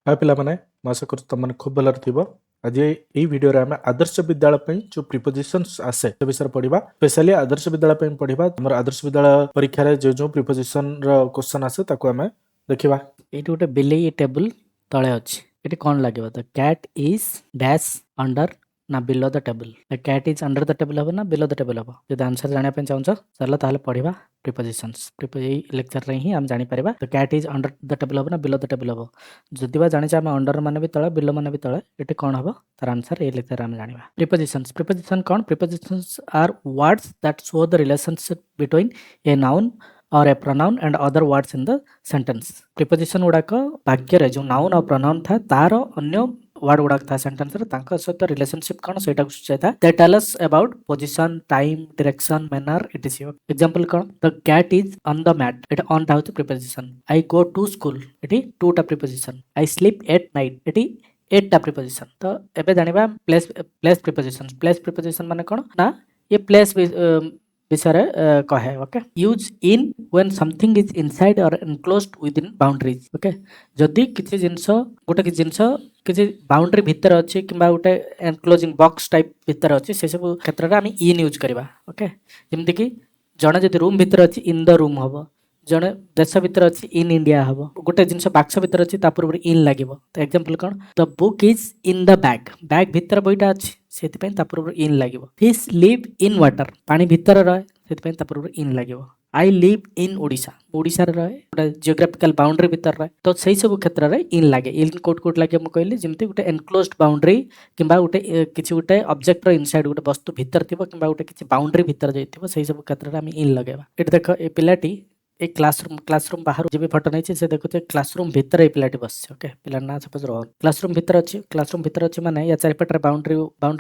हाय पिलामाने ମୁଁ ଆଶା କରୁଛି ତମମାନେ ଖୁବ୍ ଭଲରେ ଥିବ। ଆଜି ଏଇ ଭିଡ଼ିଓରେ ଆମେ ଆଦର୍ଶ ବିଦ୍ୟାଳୟ ପାଇଁ ଯୋଉ ପ୍ରିପୋଜିସନ୍ସ ଆସେ ସେ ବିଷୟରେ ପଢିବା। ସ୍ପେଶାଲି ଆଦର୍ଶ ବିଦ୍ୟାଳୟ ପାଇଁ ପଢିବା। ଆମର ଆଦର୍ଶ ବିଦ୍ୟାଳୟ ପରୀକ୍ଷାରେ ଯୋଉ ପ୍ରିପୋଜିସନ ର କ୍ୱେଶ୍ଚନ ଆସେ ତାକୁ ଆମେ ଦେଖିବା। ଏଇଠି ଗୋଟେ ବିଲେଇ ଟେବୁଲ ତଳେ ଅଛି। ଏଠି କ'ଣ ଲାଗିବ? ଦ କ୍ୟାଟ୍ ଇଜ୍ ଡ୍ୟାସ୍ ଅଣ୍ଡର ନା below the table. The cat is under the table ହବ ନା ବିଲୋ ଦ ଟେବୁଲ ହବ? ଯଦି ଆନ୍ସର ଜାଣିବା ପାଇଁ ଚାହୁଁଛ ଚାଲ ତାହେଲେ ପଢିବା ପ୍ରିପୋଜିସନ୍ସ। ଏଇ ଲେକ୍ଚରରେ ହିଁ ଆମେ ଜାଣିପାରିବା the cat is under the table ହବ ନା ବିଲୋ ଦ ଟେବୁଲ ହବ। ଯଦି ବା ଜାଣିଛେ ଆମେ ଅଣ୍ଡର ମାନେ ବି ତଳେ ବିଲୋ ମାନେ ବି ତଳେ, ଏଠି କ'ଣ ହବ ତାର ଆନ୍ସର ଏଇ ଲେକ୍ଚରରେ ଆମେ ଜାଣିବା। ପ୍ରିପୋଜିସନ୍ସ କ'ଣ? Prepositions are words that show the relationship between a noun or a pronoun and other words in the sentence. Preposition गुड़ाक वाक्य रे जो नाउन और प्रोनाउन था तार अन्य वर्ड गुड़ाक था सेंटेंस रे तांका सहित रिलेशनशिप कोन सेटा को सूचाइता। They tell us about position, time, direction, manner etc. Example कोन? The cat is on the mat. एटा ऑन टा होते preposition. I go to school एटी टू टा preposition. I sleep at night एटी एट टा प्रिपोजिशन। तो एबे जानिबा प्लेस प्रिपोजिशन। प्लेस प्रिपोजिशन माने कोन ना ये प्लेस विषय कहे। Okay, use in when something is inside or enclosed within boundaries. Okay, जदि किसी जिंस गोटे किसी जिंस किसी बाउंड्री भितर अच्छी कि गोटे एनक्लोजिंग बॉक्स टाइप भितर अच्छी से सब क्षेत्र में आम इन यूज करवा। ओके, जमती कि जड़े जब रूम भितर अच्छी इन द रूम हम, जड़े देश भितर अच्छी इन इंडिया हम, गोटे जिनस बाक्स भितर अच्छी पूर्व इन लगे। तो एग्जांपल कौन? The book is in the bag. Bag भितर बईटा अच्छी से पूर्व इन लगे। Fish live in water. पानी भितर रहे से पूर्व इन लगे। I live in Odisha. Odisha रहे गोटे जियोग्राफिकल बाउंड्री भितर रहे तो सही सब क्षेत्र में इन लगे। इन कोट कोट लगे मुझे कहली जमी गोटे एनक्लोज्ड बाउंड्री कि गोटे किसी गोटे ऑब्जेक्ट रो इनसाइड गोटे वस्तु भितर थी कि गोटे किसी बाउंड्री भितर जाइए सही सब क्षेत्र में आम इन लगेगा। ये देख ए पिलाटी एक क्लासरूम बाहर जो भी फोटो नहीं से देखुचे क्लासरूम भितर ये पिलाटी बस। ओके, पिला ना सपोज रोहन क्लासरूम भितर अच्छी। क्लासरूम भितर अच्छी माने या चारिपटे बाउंड्री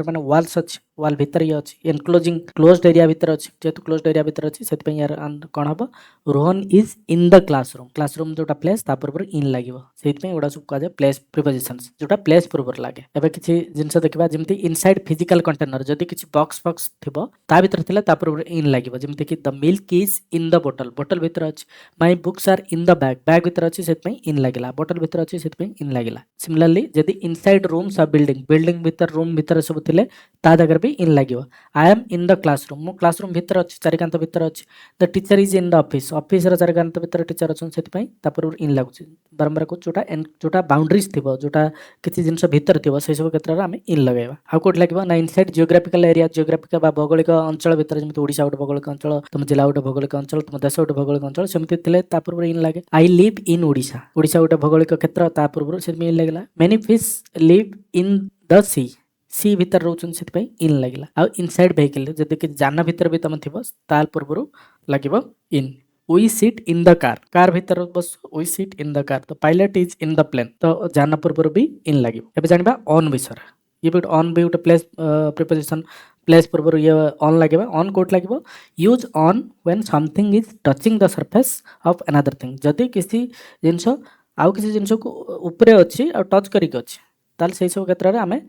माने वाल्स अच्छी। वाल भितर ये अच्छी एनक्लोजिंग क्लोज्ड एरिया भितर अच्छी। जेहेतु क्लोज्ड एरिया भितर अच्छी से यार कौन हम? Rohan is in the classroom. Classroom जोटा प्लेस ता पूर्व इन लगे से गुड़ा सब कह प्लेस प्रिपोजिशंस जोटा प्लेस पूर्व लगे। एबे किसी जिनस देखा जमी इनसाइड फिजिकल कंटेनर जदि किसी बॉक्स फक्स थी ता भीतर थिला ता पूर्व इन लगे। जमी कि the milk is in the बोतल। बोतल भितर अच्छी। My books are in the bag. Bag भितर अच्छी से इन लगे। बोतल भितर अच्छी से इन लगे। सिमिलरली जदि इनसाइड रूम्स और बिल्डिंग भितर रूम भितर सब थिले ता जगह भी इन लगे। I am in the classroom. मो क्लासरूम भितर अच्छी चारिकांत भितर अच्छी। The teacher is in the office. Office रो चारिकांत भितर टीचर अच्छन से पूर्व इन लगुच। बारंबार को जोटा बाउंड्रीज थी जोटा किसी जिनस भितर थी से सब क्षेत्र में आम इन लगेगा। आउ कौट लगे ना इनसाइड जियोग्राफिकल एरिया। जियोग्राफिकल भौगोलिक अंचल भितर जमी ओडिशा गोटे भौगोलिक अंचल, तुम जिला गोटे भौगोलिक अंचल, तुम देश गोटे भौगोलिक अंचल सेमती थे पूर्व इन लगे। I live in Odisha. Odisha गोटे भौगोलिक क्षेत्र ता पूर्व से इन लगेगा। Many fish live in the sea भितर रोचन से इन लगे। आउ इनसाइड वेहिकल जदि कि जान भितर भी तुम थी ताल पूर्व लगे in. We sit in the car. Car भितर बस we sit in the car. तो pilot is in the plane. तो जान पूर्व भी इन लगे। एबे जानिबा ऑन विषय। ये भी ऑन भी गोटे प्लेस प्रिपोजिशन। प्लेस पूर्व ये ऑन लगे। ऑन कोट लगे? Use on when something is touching the surface of another thing. जदि किसी जिनस आउ किसी जिनस को ऊपर अच्छी और टच करके अच्छी ताल से सब क्षेत्र में आम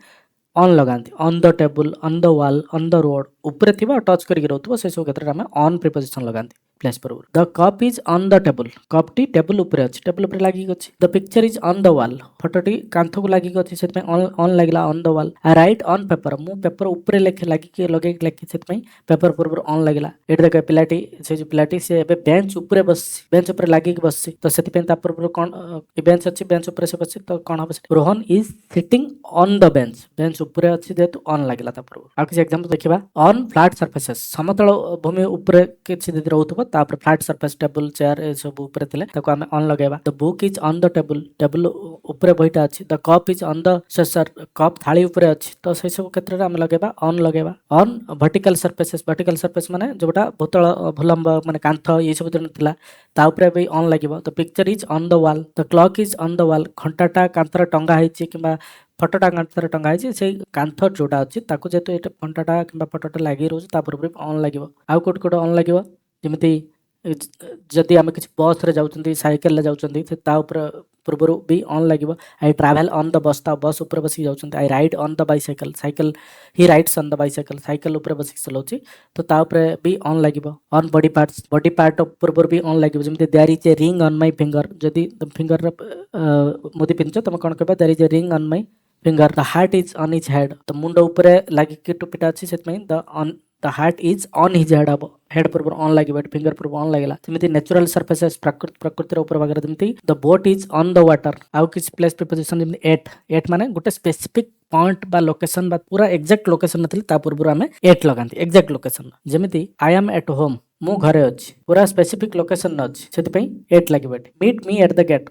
ऑन लगाती। On the table, on the wall, on the road ऊपर थी टच करके रोथो से सब क्षेत्र में ऑन प्रिपोजिशन लगाती प्लेस पूर्व। The cup is on the table. Cup टी टेबल ऊपर अच्छी। टेबल ऊपर लगी अच्छी। The picture is on the wall. फोटोटी कांथ को लगी अच्छी से ऑन लगला on the wall. I write on paper. मु पेपर ऊपर लेखे लगे लगे लिखी से पेपर पूर्व ऑन लगला। ये देख पिलाटी से जो पिलाटी से बेंच ऊपर बस बेंच ऊपर लगे बस तो से पूर्व कौन बेंच अच्छी बेंच ऊपर से बस तो कौन हम? Rohan is sitting on the bench. Bench ऊपर अच्छी जेहेतु ऑन लगला पूर्व। आ किसी एग्जांपल देखा ऑन फ्लैट सर्फेसेस। समतल भूमि ऊपर किसी दीदी रोथबो तापर फ्लैट सर्फेस टेबल चेयर ए सब ऊपर थिले ताको आमे ऑन लगेबा। The book is on the table. Table ऊपर बहीटा अछि। The cup is on the saucer cup थाली ऊपर अछि तो से सब क्षेत्र रे आमे लगेबा ऑन लगेबा। On vertical surfaces. Vertical surface माने जोटा भूतल भूलंब माने कांथ ये सब दिन थिला ता ऊपर भी ऑन लगिबो। The picture is on the wall. The clock is on the wall. घंटाटा कांथर टंगा ହେଇଛି किबा फोटोटा कांथर टंगा ହେଇଛି से कांथ जोटा अछि ताको जेतो एटा घंटाटा किबा फोटोटा लागि रहउछ ता पूर्व ऑन लगिबो। आउ कोट कोट ऑन लगिबो जमिति जदि आम किसी बस रे जाउछंती साइकिल रे जाउछंती से ता ऊपर पूर्वरु भी ऑन लागिवो। I travel on the bus, ता बस ऊपर बसी जाउछंती। I ride on the bicycle, cycle he rides on the bicycle, cycle ऊपर बसी चलाउची तो ता ऊपर भी ऑन लागिवो। On body parts, body part पूर्वरु भी ऑन लागिवो। जेमति there is a ring on my finger, जदि फिंगर रे मोदी पिनछ तमे कोन कहबा there is a ring on my finger. The hat is on his head, तो मुंड ऊपर लागि के टोपीटा अछि सेतमै the hat is on his head हबो। हेड पूर्व ऑन लागिवो, फिंगर पूर्व ऑन लागला। जेमति नेचुरल सरफेसेस, प्रकृति ऊपर भागरे जेमति the boat is on the water. आउ किछ प्लेस प्रीपोजिशन जेमति एट माने गोटे स्पेसिफिक पॉइंट बा लोकेशन बा पूरा एग्जैक्ट लोकेशन नथली ता पूर्व आमे एट लगांती एग्जैक्ट लोकेशन। जेमति आई एम एट होम, मु घरे अछि, पूरा स्पेसिफिक लोकेशन न अछि सेति पई एट लागिवो। Meet me at the gate,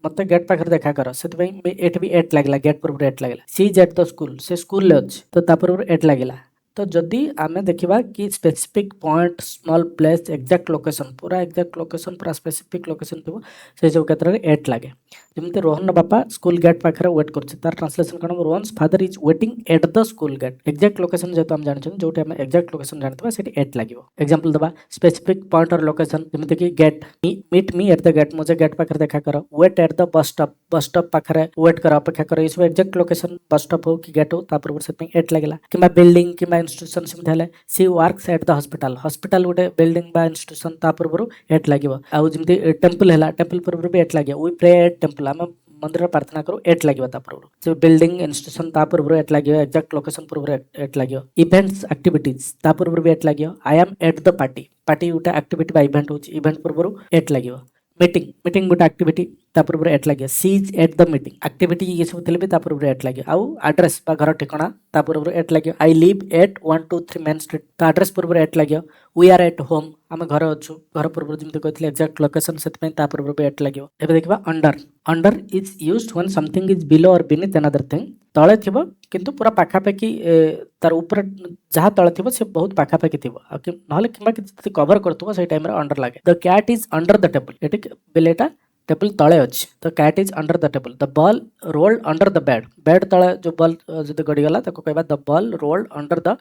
मते गेट पाखर देखा कर सेति पई एट भी एट लागला, गेट पूर्व एट लागला। सी इज एट द स्कूल, से स्कूल ले अछि तो ता पूर्व एट लागिला। तो जदि आमे देखिबा कि specific point, small place, exact location, पूरा एग्जैक्ट लोकेशन, पूरा स्पेसिफिक लोकेशन थिबो से सब क्षेत्र रे एट लागे। जेमति रोहन बापा स्कूल गेट पाखरे वेट करछि, तार ट्रांसलेशन कोन Rohan's father is waiting at the school gate. Exact location जेतो हम जानि छन, जोटे हम एग्जैक्ट लोकेशन जानतबा सेठी एट लागिवो। एग्जांपल दबा स्पेसिफिक पॉइंट और लोकेशन, जेमति कि gate, meet me at the gate, मुझे गेट पाखरे देखा करो। Wait at the bus stop, bus stop पाखरे वेट कर, अपेक्षा कर। इसो एग्जैक्ट लोकेशन बस स्टॉप हो कि गेट हो ता पूर्व सेति एट लागला। किबा बिल्डिंग किबा इंस्टीट्यूशन सेमति हले she works at the hospital, hospital गोटे बिल्डिंग बा इंस्टीट्यूशन ता पूर्व एट लागिवो। आ जेमति टेंपल हला, टेंपल पूर्व भी एट लागियो। वी प्रे एट टेंपल, हम मंदिर प्रार्थना करू एट लागियो ता पूर्व। से बिल्डिंग इंस्टीट्यूशन ता पूर्व एट लागियो, एग्जैक्ट लोकेशन पूर्व एट लागियो। इवेंट्स एक्टिविटीज ता पूर्व भी एट लागियो। I am at the party, party गोटे एक्टिविटी बा इवेंट होची, इवेंट पूर्व एट लागियो। मीटिंग, मीटिंग गोटे एक्टिविटी ता पूर्व एट लागियो। She is at the meeting, activity ये सब थिले भी ता पूर्व एट लागियो। आउ एड्रेस बा घर ठिकाना ता पूर्व एट लागियो। I live at 123 main street, ता एड्रेस पूर्व एट लागियो। वी आर एट होम, आम घर अच्छु, घर पूर्व जेमति कहथिले एग्जैक्ट लोकेशन सेति ता पूर्व भी एट लागियो। एबे देखबा under, under is used when something is below और बीनीथ अनदर थिंग। तळे थिबो किंतु पूरा पाखापाखि तार ऊपर जहाँ तळे थिबो से बहुत पाखापाखि थिबो, नहले किंबा कि कवर करथबो से टाइम रे अंडर लागे। The cat is under the table, एटी बिलेटा टेबल तळे अछि, the cat is under the table. The ball rolled under the bed, bed तळे जो बॉल जदि गडी गला ताको कहबा the ball rolled under the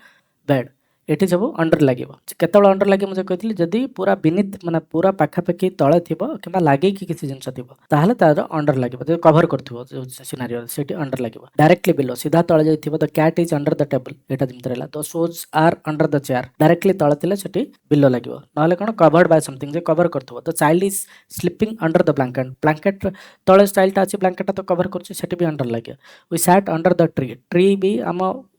bed. एठी सब अंडर लागिवो। केतळ अंडर लागे मुझे कहथिली जदि पूरा बीनीथ माने पूरा पाखापाखि तळे थिबो किंबा लागे कि किसी जिंस थिबो ताहले तार अंडर लागिवो। जदि कवर करथिबो सिनारियो सेठी अंडर लागिवो। डायरेक्टली बिलो, सीधा तळे जाई थिबो the cat is under the table, एटा जिमत रहला। The shoes are under the chair, directly तळे थिले सेठी बिलो लागिवो। नहले कोन कवर्ड बाय समथिंग, जे कवर करथिबो। The child is sleeping under the blanket, blanket तळे चाइल्ड अछि, ब्लैंकेट तो कवर करछि सेठी भी अंडर लागियो। We sat under the tree, tree भी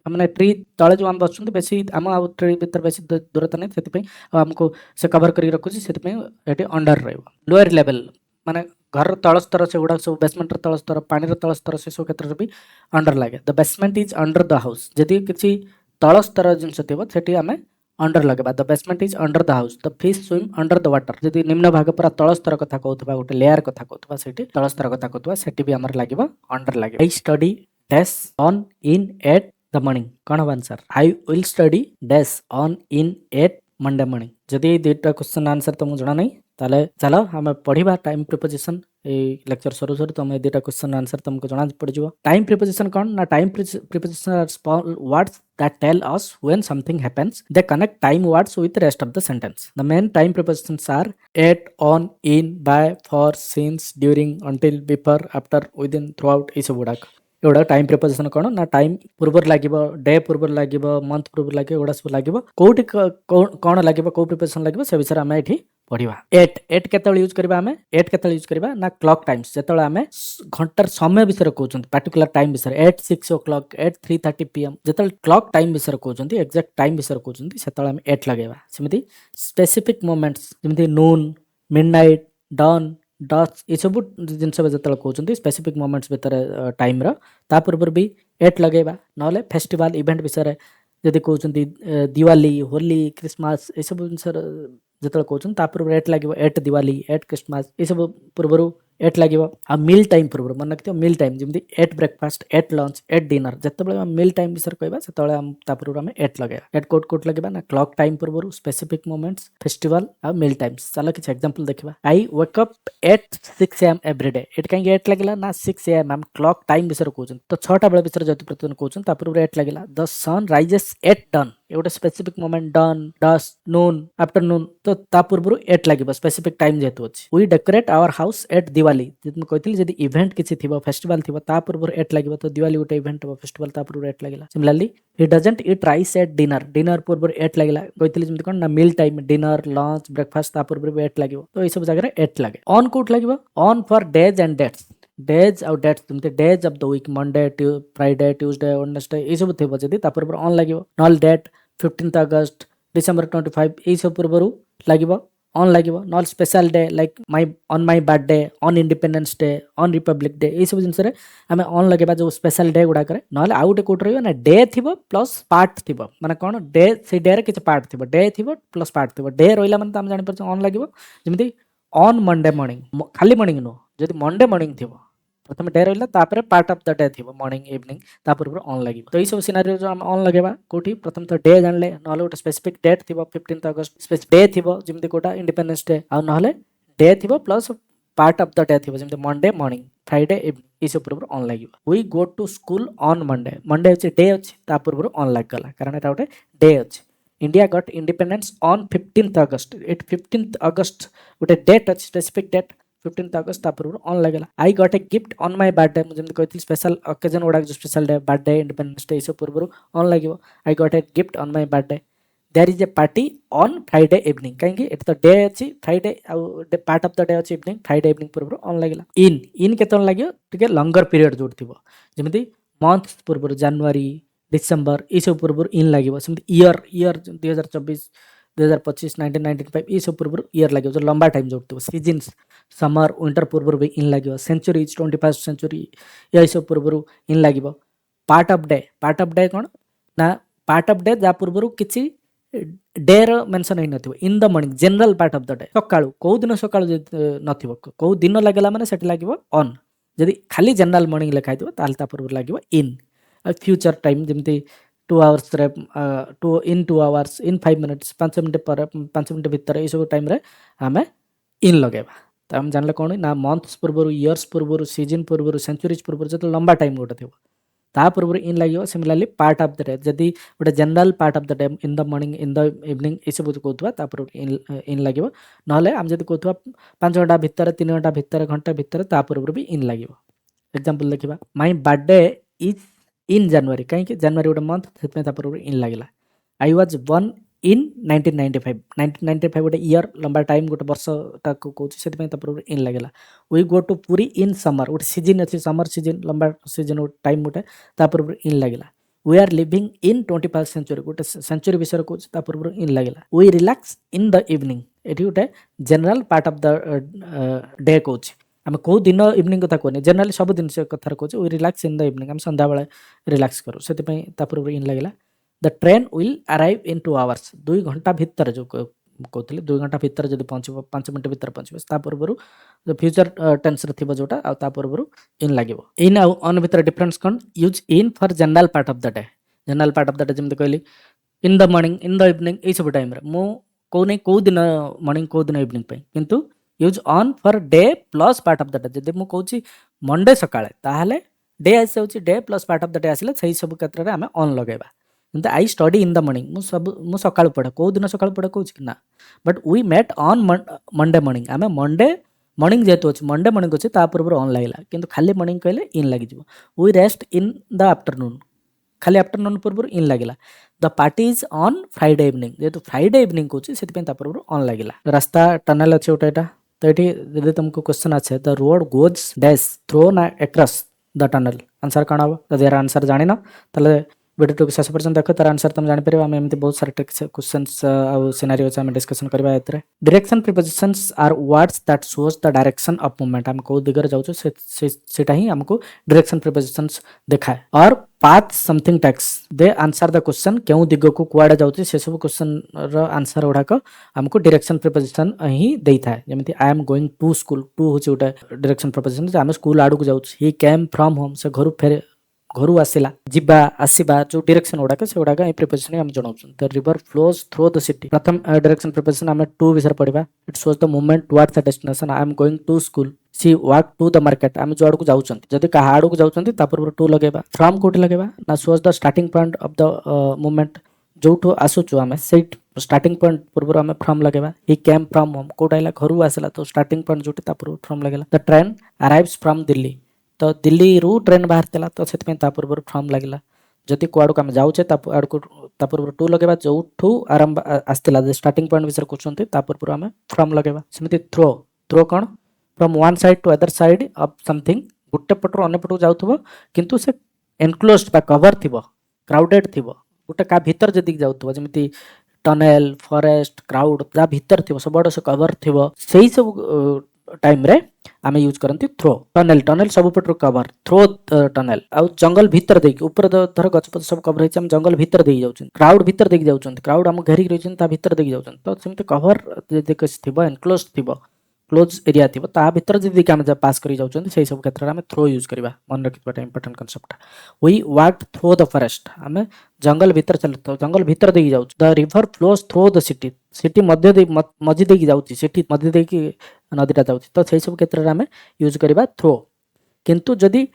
हमने ट्री तळे जो हम बसुंत बेसी हम आ ट्री भीतर बेसी दूरता नहीं, सेति पई हमको से कवर करी रखुछि, सेति पई एटी अंडर रहइबो। लोअर लेवल माने घर तळ स्तर से गुडा सब बेसमेंट तळ स्तर, पानी र तळ स्तर से सब क्षेत्र भी अंडर लागे। The basement is under the house, जदि किछि तळ स्तर जिंस थिबो सेठी हमें अंडर लगेबा। The basement is under the house, the fish swim under the water, जदि निम्न भाग पूरा तळ स्तर कथा कहउतबा गोटे लेयर कथा कहउतबा सेठी तळ स्तर कथा कहउतबा सेठी भी हमर लागिबो अंडर लागे। I study dash on in at the morning, कौन हम answer? I will study dash on in at Monday morning. जदि दुईटा क्वेश्चन आंसर तुमको जଣା नहीं ताले चलो हम पढ़िबा टाइम प्रीपोजिशन। ए लेक्चर सरू सरू तुम दुईटा क्वेश्चन आंसर तुमको जଣା पड़ जिवो। टाइम प्रीपोजिशन कौन ना, time preposition are small words that tell us when something happens. They connect time words with the rest of the sentence. The main time prepositions are at, on, in, by, for, since, during, until, before, after, within, throughout, ये सब गुड़ाक एवढा time preposition कौन ना, time पूर्वर लागिबो, day पूर्वर लागिबो, month पूर्वर लागिबो, एवढा सब लागिबो। कोठी कौन लागिबो, को प्रीपोजिशन लागिबो से विषय हमें एठी पढ़िबा। एट केतळ यूज करबा, हमें एट केतळ यूज करबा ना क्लॉक टाइम्स, जेतळ हमें घंटार समय विषय कहउछन, पर्टिकुलर टाइम विषय एट 6 o'clock, एट 3:30 PM, जेतळ क्लॉक टाइम विषय कहउछन, एग्जैक्ट टाइम विषय कहउछन, सेतळ हमें एट लगेबा। सेमिति स्पेसिफिक मोमेंट्स जेमिति नून, मिडनाइट, डॉन, डच ये सब जिनस जेतळ कहउछन स्पेसिफिक मोमेंट्स भीतर टाइम रो ता पूर्व भी एट लगेबा। नहले फेस्टिवल इवेंट विषय जदि कहउछन दिवाली, होली, क्रिसमस ये सब जिनस जेतळ कहउछन ता पूर्व एट लागिवो। एट दिवाली, एट क्रिसमस ये सब पूर्वरु एट लागिवो। आ मील टाइम पूर्व मन रखियो, मील टाइम जेमति at breakfast, at lunch, at dinner, जेतबेले हम मील टाइम विषय कहबा सेतबेले हम ता पूर्व हम एट लगेबा। एट कोट लगेबा ना क्लॉक टाइम पूर्व, स्पेसिफिक मोमेंट्स, फेस्टिवल आ मील टाइम्स। चलो किछ एग्जांपल देखिबा। I wake up at 6 AM every day, at काई एट लागिला ना 6 AM हम क्लॉक टाइम विषय कहउछन तो 6टा बेले विषय जति प्रतिदिन कहउछन ता पूर्व एट लागिला। The sun rises at dawn, ए गोटे specific moment dawn dusk noon afternoon तो ता पूर्व एट लगे स्पेसिफिक टाइम जेतु अछि we decorate our house at Diwali जति कहथिली जदि इवेंट किछि थिबो फेस्टिवल थिबो ता पूर्व एट लगे तो दिवाली गोटे इवेंट हो फेस्टिवल ता पूर्व एट लगेला similarly he doesn't eat rice at dinner पूर्व एट लगेला कहथिली जमति कोन ना meal time dinner lunch breakfast ता पूर्व एट लगिवो तो ए सब जगह रे एट लगे ऑन कोट लगिवो on for days and dates days आउ डेट्स तुमते days of the week Monday Friday Tuesday Wednesday ए सब थिबो जदि ता पूर्व ऑन लगिवो नॉल डेट 15th अगस्त डिसेंबर 25 ए सब पूर्व लगिवो ऑन लगिवो नॉल special day like my birthday on independence day on republic day ए सब जिंस रे हमें ऑन लगेबा जो स्पेशल डे गुडा करे नॉल आउट कोट रहियो ना डे थिबो प्लस पार्ट थिबो माने कोन डे से डे रे किछ पार्ट थिबो डे थिबो प्लस पार्ट थिबो डे रोइला माने हम जानि परछ ऑन लगिवो जेमिति ऑन मंडे मॉर्निंग खाली मॉर्निंग नो जदि मंडे मॉर्निंग थिबो प्रथम डे रहिला तापर पार्ट ऑफ द डे थिबो मॉर्निंग इवनिंग ता पूर्व ऑन लगिवो तो ई सब सिनेरियो जो हम ऑन लगेबा कोठी प्रथम तो डे जानले नहले गोटे स्पेसिफिक डेट थिबो 15th अगस्त स्पेसिफिक डे थिबो जेमिति कोटा इंडिपेंडेंस डे आ नहले डे थिबो plus part of the day थिबो जेमिति मंडे मॉर्निंग फ्राइडे इवनिंग ई सब पूर्व ऑन लगिवो we go to school on Monday Monday अछि डे अछि ता पूर्व ऑन लाग गला कारण एटा गोटे डे अछि India got independence on 15th August it 15th अगस्त गोटे डेट अछि स्पेसिफिक डेट 15th अगस्त ता पूर्व ऑन लगेला I got a gift on my birthday मुझे कहती स्पेशल ओकेजन गुडा जो special day birthday independence day सब पूर्व ऑन लगिवो I got a gift on my birthday there is a party on Friday evening कहीं एट तो डे अच्छी Friday part of the day अच्छी इवनिंग फ्राइडे इवनिंग पूर्व ऑन लगेला in Ketan लगियो टिके लंगर पीरियड जोड थिबो जेमिति मंथ पूर्व जनवरी डिसेंबर ई सब पूर्व इन लगिवो सेमिति ईयर 2024 2025 1995 ये सब पूर्व ईयर लगे जो लंबा टाइम जोड़ते सीजन्स समर विंटर पूर्व भी इन लगे सेंचुरीज 21st सेंचुरी ये सब पूर्व इन लगे पार्ट ऑफ डे कौन ना पार्ट ऑफ डे जा पूर्व किसी डे मेंशन होई नथिबो in the morning general part of the day सकाळू को दिन सकाळू नथिबो को दिन लागला माने सेट लागिवो ऑन जदी खाली जनरल मॉर्निंग लिखा दिबो ताल ता पूर्व लागिवो इन फ्यूचर टाइम जेमती 2 hours रे इन 2 hours इन 5 minutes 5 मिनिट पर 5 मिनिट भीतर ये सब टाइम रे हमें इन लगेबा त हम जानले कोन ना मंथ्स पूर्व इयर्स पूर्व सीजन पूर्व सेंचुरीज पूर्व जत लंबा टाइम गोटे थिबो ता पूर्व इन लागियो similarly part of the day जदी गोटे general part of the day in the morning in the evening ए सब कहतबा ता पूर्व इन लागियो नहले हम जदी कहतबा 5 घंटा भीतर 3 घंटा भीतर घंटा भीतर ता पूर्व भी इन लागियो एग्जांपल देखिबा माय बर्थडे इज इन जनवरी कहीं जनवरी गोटे मंथ से पूर्व इन लगेगा आई वाज वन इन 1995 गोटे ईयर लंबा टाइम गोटे वर्ष कहूँ से पूर्व इन लगेगा we go to Puri in summer गोटे सीजन अच्छी समर सीजन लंबा सीजन टाइम गोटे पूर्व इन लगेगा we are living in 21st century गोटे सेंचुरी विषय कहूँ पूर्व इन लगेगा we relax in the evening ये गोटे general part of the day कहूँ आम कौ दिन इवनिंग कथा कहने जनरली सब दिन कथार कहूँ we relax in the evening आम संध्या बेले रिलैक्स करूँ से पूर्व इन लगेगा the train will arrive in 2 hours 2 घंटा भितर जो कहते 2 घंटा भितर जब पहुँचब 5 मिनट भितर पहुँचे पूर्व फ्यूचर टेंस जोटा आ पूर्व इन लगे इन आउ ऑन भितर डिफरेंस कौन use in for general part of the day general part of the day जमी कहली इन the morning in the evening ये सब टाइम मु कौन कौ दिन मॉर्निंग कौ दिन इवनिंग किंतु use on for day plus part of the day जब मुझे कहूँ मंडे सकाळे ताहले डे आसी day plus part of the day आसिले सही सब क्षेत्र में आम ऑन लगेबा किंतु I study in the morning मु सकाळ पढ़े कौ दिन सकाळ पढ़े कहूँ कि ना but we met on Monday morning आम मंडे मॉर्निंग जेहेतु अच्छे मंडे मॉर्निंग अच्छे पूर्व ऑन लगेगा किंतु खाली मॉर्निंग कहले इन लगे we rest in the afternoon खाली आफ्टरनून पूर्व इन लगेगा the party is on Friday evening जेहेतु फ्राइडे इवनिंग कहूँ से पूर्व ऑन लगेगा रास्ता टनल अच्छे गोटे तो ये यदि तुमको क्वेश्चन अच्छे the road goes dash through across the tunnel answer कौन हम जब यार आंसर जान ताले वीडियो शेष पर्यटन देख तार आंसर तुम जापर आम एमती बहुत सारे क्वेश्चंस सिनेरियो आम डिस्कशन करवा direction prepositions are words that shows the direction of movement हम कौ दिगरे जाऊँ सेटा ही हमको डायरेक्शन प्रिपोजिशंस दिखाए और path something takes they answer the question क्यों दिग को कुआड़े जाऊँ से सब क्वेश्चन आंसर गुड़ाक हमको डायरेक्शन प्रिपोजिशन ही दे था जमी I am going to school to हूँ गोटे डायरेक्शन प्रिपोजिशन आम स्कूल आड़ को जाऊँ ही केम फ्रॉम होम से घर फेर घर आसला जीवा आसवा जो डायरेक्शन गुड़ाक से गुड़ाक प्रिपोजिशन आम जनाऊँ the river flows through the city प्रथम डायरेक्शन प्रिपोजिशन आम टू विषय पढ़ा it shows the movement towards the destination I am going to school she walk to the market आम जो आड़ को जाऊँ जब क्या आड़ को जाऊँ पूर्व टू लगेगा फ्रॉम कौटे लगेगा ना shows the starting point of the movement जोठू आसुचु आमे से स्टार्टिंग पॉइंट पूर्व आमे फ्रॉम लगेबा ही केम फ्रॉम होम कोटा इला घरु आसला तो स्टार्टिंग पॉइंट जोटी ता पूर्व फ्रॉम लगेला the train arrives from Delhi तो दिल्ली रू ट्रेन बाहरतेला तो सेतपे ता पूर्व फ्रॉम लागला जति कुआडू आमे जाउचे ता पूर्व टू लगेबा जोठू आरंभ आस्तेला स्टार्टिंग पॉइंट विषय क्वेश्चन ता पूर्व आमे फ्रॉम लगेबा सेमति थ्रो थ्रो कोन from one side to other side of something गुटे पटरो अन्य पटो जाउथबो किंतु से एनक्लोज्ड बा कवर थिबो क्राउडेड थिबो गुटे का भीतर जदी जाउथबो जेमिति टनेल फॉरेस्ट क्राउड जा भीतर थिबो सबड से कवर थिबो सेही सब टाइम रे आमे यूज करंती थ्रो टनेल टनेल सब पटरो कवर थ्रो टनेल आ जंगल भीतर देकी ऊपर धर गछपत सब कवर होइछ हम जंगल भीतर देई जाउछन क्राउड भीतर देकी जाउछन क्राउड हम घेरी रहिछन ता भीतर देकी जाउछन तो सेमते कवर जे कस थिबो एनक्लोज्ड थिबो क्लोज एरिया थी ता भीतर जदि आम पास कर जाऊँ से सब क्षेत्र में थ्रो यूज करवा मन रखा important concept we walked through the forest आम जंगल भीतर चलता जंगल भीतर देकी जाऊँ the river flows through the city city मध्य मझी देकी जाऊँगी सिटी मध्य देकी नदीटा जाऊँगी तो से सब क्षेत्र में आम यूज करवा थ्रो किंतु जदि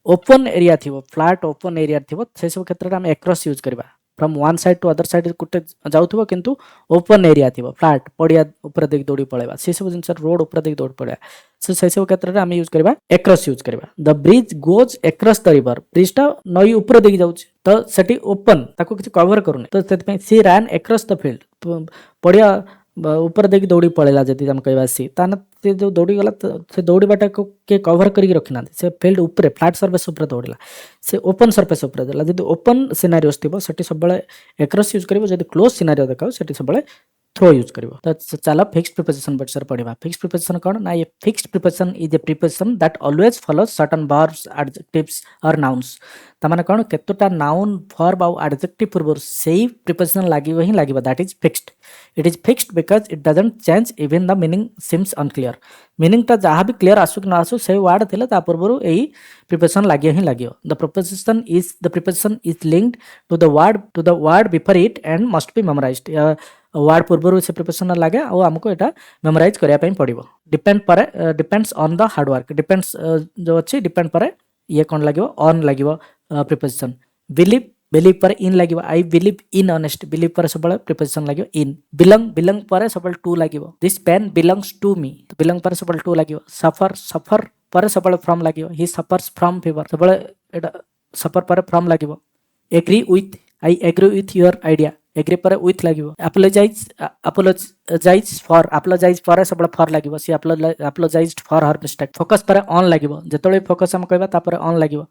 ओपन एरिया थी फ्लैट ओपन एरिया थी से सब क्षेत्र में आम एक्रॉस यूज करवा from one side to other side गुटे जाउथबो किंतु ओपन एरिया थिबो फ्लैट पड़िया ऊपर देख दौड़ी पळेबा से सब जिंस रोड ऊपर देख दौड़ पड़ेबा से सब क्षेत्र रे हम यूज करबा एक्रॉस यूज करबा the bridge goes across the river bridge ता नई ऊपर देख जाउछ तो सेठी ओपन ताको किछ कवर करूने तो सेत पे सी रन एक्रॉस द फील्ड पड़िया ऊपर देख दौड़ी पळेला जति हम कहबा सी तान से जो दौड़ी गला से दौड़ी बाटा को के कवर करी रखिना से फील्ड ऊपर फ्लैट सरफेस ऊपर दौड़ला से ओपन सरफेस ऊपर देला जदि ओपन सिनेरियोस थिबो सेठी सब बळे एक्रॉस यूज करबो जदि क्लोज सिनेरियो देखाओ सेठी सब बळे थ्रो यूज करबो तो चला फिक्स्ड प्रीपोजिशन बट पढिबा फिक्स्ड प्रीपोजिशन कोन ना ये fixed preposition is a preposition that always follows certain verbs adjectives और नाउन्स ता माने कोन केतोटा नाउन वर्ब और एडजेक्टिव पूर्व सेही प्रीपोजिशन लागिबो ही लागिबो that is fixed it is fixed because it doesn't change even the meaning seems unclear meaning ता जहाँ भी क्लियर आसु कि न आसु से वर्ड थिले ता पूर्व एही प्रीपोजिशन लागियो ही लागियो the preposition is linked to the word before it and must be memorized word पूर्व से प्रिपोजिशन लगे और आमको एटा मेमोराइज करिया पई पड़िबो depends on the hard work depends जो अछि डिपेंड पर ये कोन लागिवो ऑन लागिवो प्रिपोजिशन बिलीव पर इन लागिवो I believe in honest believe पर सबले प्रिपोजिशन लागिवो इन बिलोंग पर सबले टू लागिवो this pen belongs to me belong पर सबले टू लागिवो सफर पर सबले फ्रॉम लागिवो ही सफर्स फ्रॉम फीवर सबले एटा सफर पर फ्रॉम लागिवो agree with I agree with your idea agree पर विथ लागिवो अपोलोजाइज पर सबले फॉर लागिवो she apologized for her mistake focus पर ऑन लागिवो जेतोले फोकस हम कहबा ता पर ऑन लागिवो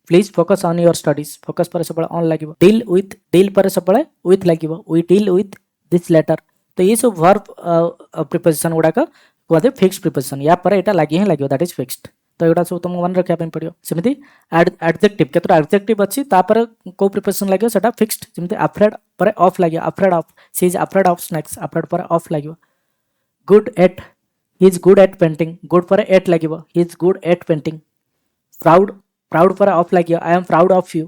please focus on your studies focus पर सबले ऑन लागिवो डील पर सबले विथ लागिवो we deal with this letter तो ये सब वर्ब प्रीपोजिशन गुडा का कहते फिक्स्ड प्रीपोजिशन या पर एटा लागि ही लागिवो दैट इज फिक्स्ड तो एटा सब तुम मन रखिया पड़ियो सेमिति एडजेक्टिव केतरा एडजेक्टिव अछि ता पर को प्रीपोजिशन लागियो सेटा फिक्स्ड जेमिति अफ्रेड पर ऑफ लागियो afraid of she is afraid of snakes afraid पर ऑफ लागियो good at he is good at painting good पर एट लागियो he is good at painting proud पर ऑफ लागियो I am proud of you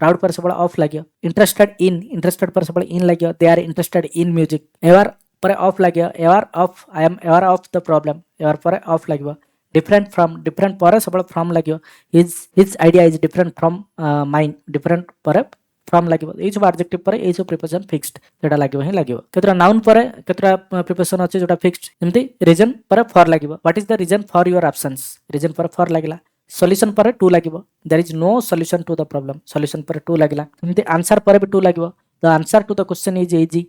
proud पर सबले of लागियो interested पर सबले इन लागियो they are interested in music aware पर ऑफ लागियो aware of I am ever of the problem aware पर ऑफ लागियो डिफरेंट पर सबले फ्रॉम लागियो his idea is different from mine different पर फ्रॉम लागियो ए सब एडजेक्टिव पर ए सब प्रीपोजिशन फिक्स्ड जेटा लागियो ही लागियो केतरा नाउन पर केतरा प्रीपोजिशन अछि जेटा फिक्स्ड जेमति रीजन पर फॉर लागियो what is the reason for your absence reason पर फॉर लागिला सॉल्यूशन पर टू लागियो there is no solution to the problem solution पर टू लागिला जेमति आंसर पर भी टू लागियो the answer to the question is easy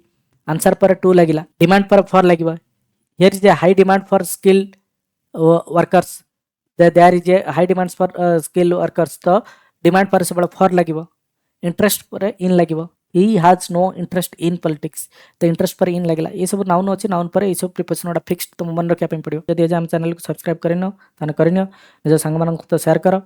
answer पर टू लागिला डिमांड पर फॉर लागियो here is a high demand for skilled workers there is a high demands for skilled workers तो डिमांड पर सबले फॉर लागिवो इंटरेस्ट पर in लागिवो he has no interest in politics तो interest पर इन लागिला ये सब नाउन अछि नाउन पर ये सब प्रीपोजिशन वाला फिक्स्ड तुम मन रखिया पई पड़ियो जदि हम चैनल को सब्सक्राइब करिनो ताने करिनो निज संग मानन को शेयर करो